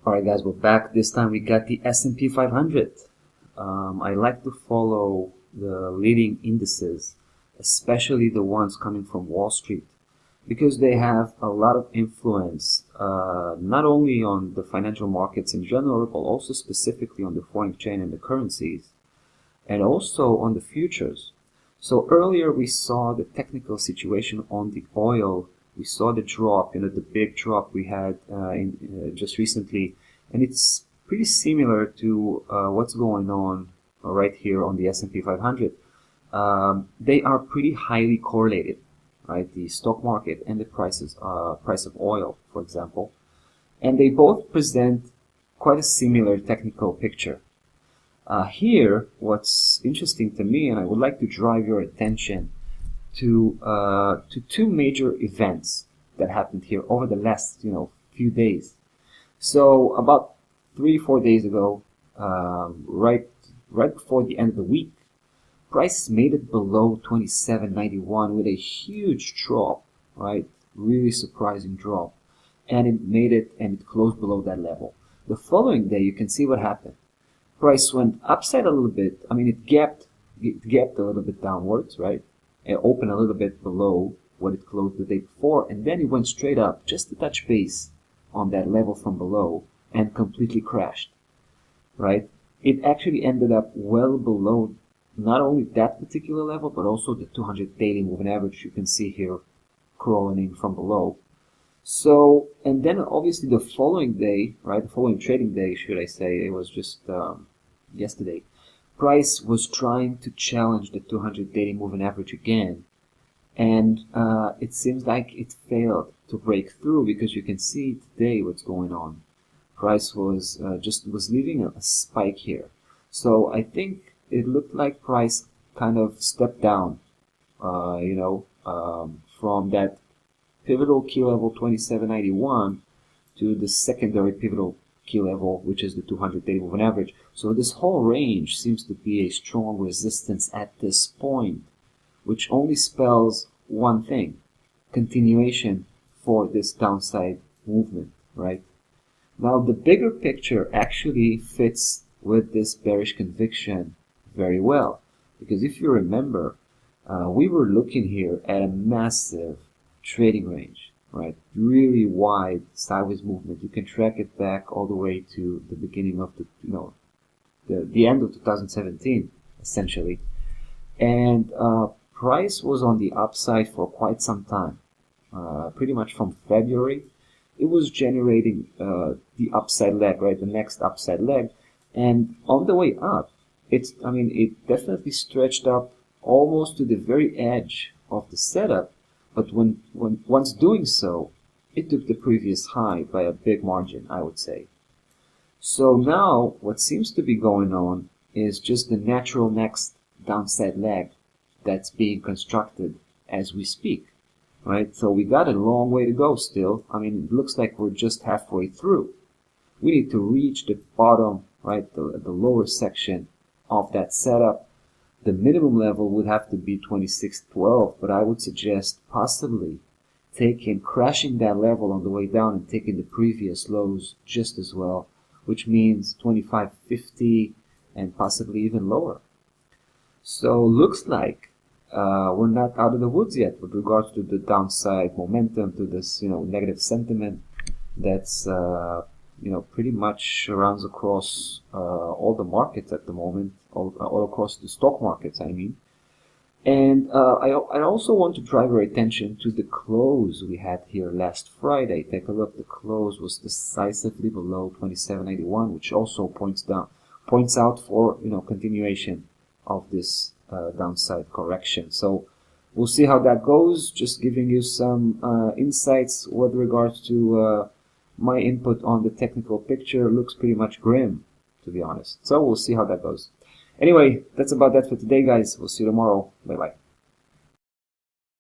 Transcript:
Alright guys, we're back. This time we got the S&P 500. I like to follow the leading indices, especially the ones coming from Wall Street, because they have a lot of influence, not only on the financial markets in general, but also specifically on the foreign exchange and the currencies, and also on the futures. So earlier we saw the technical situation on the oil. We saw the drop, the big drop we had just recently, and it's pretty similar to what's going on right here on the S&P 500. They are pretty highly correlated, right? The stock market and the price of oil, for example, and they both present quite a similar technical picture. Here, what's interesting to me, and I would like to drive your attention to two major events that happened here over the last few days. So about 3-4 days ago, right before the end of the week, price made it below 27.91 with a huge drop, right? Really surprising drop, and it closed below that level. The following day, you can see what happened. Price went upside a little bit. I mean, it gapped a little bit downwards, right? It opened a little bit below what it closed the day before, and then it went straight up just to touch base on that level from below and completely crashed, right? It actually ended up well below not only that particular level, but also the 200 daily moving average you can see here crawling in from below. So, and then obviously the following day, right, the following trading day, should I say, it was just yesterday, price was trying to challenge the 200 daily moving average again, and it seems like it failed to break through, because you can see today what's going on. Price was was leaving a spike here, so I think it looked like price kind of stepped down, from that pivotal key level 27.91 to the secondary pivotal key level, which is the 200 day moving average. So this whole range seems to be a strong resistance at this point, which only spells one thing: continuation for this downside movement, right? Now the bigger picture actually fits with this bearish conviction very well, because if you remember, we were looking here at a massive trading range, right? Really wide sideways movement. You can track it back all the way to the beginning of the end of 2017, essentially. And price was on the upside for quite some time, pretty much from February. It was generating the upside leg, right? The next upside leg, and on the way up, it definitely stretched up almost to the very edge of the setup. But once doing so, it took the previous high by a big margin, I would say. So now what seems to be going on is just the natural next downside leg that's being constructed as we speak, right? So we got a long way to go still. I mean, it looks like we're just halfway through. We need to reach the bottom, right, the lower section of that setup. The minimum level would have to be 26.12, but I would suggest possibly crashing that level on the way down and taking the previous lows just as well, which means 25.50 and possibly even lower. So looks like we're not out of the woods yet with regards to the downside momentum, to this negative sentiment that's pretty much runs across all the markets at the moment, all across the stock markets, I mean. And I also want to drive our attention to the close we had here last Friday. Take a look. The close was decisively below 27.81, which also points out for continuation of this downside correction. So we'll see how that goes. Just giving you some insights with regards to my input on the technical picture. Looks pretty much grim, to be honest. So we'll see how that goes. Anyway, that's about that for today, guys. We'll see you tomorrow. Bye-bye.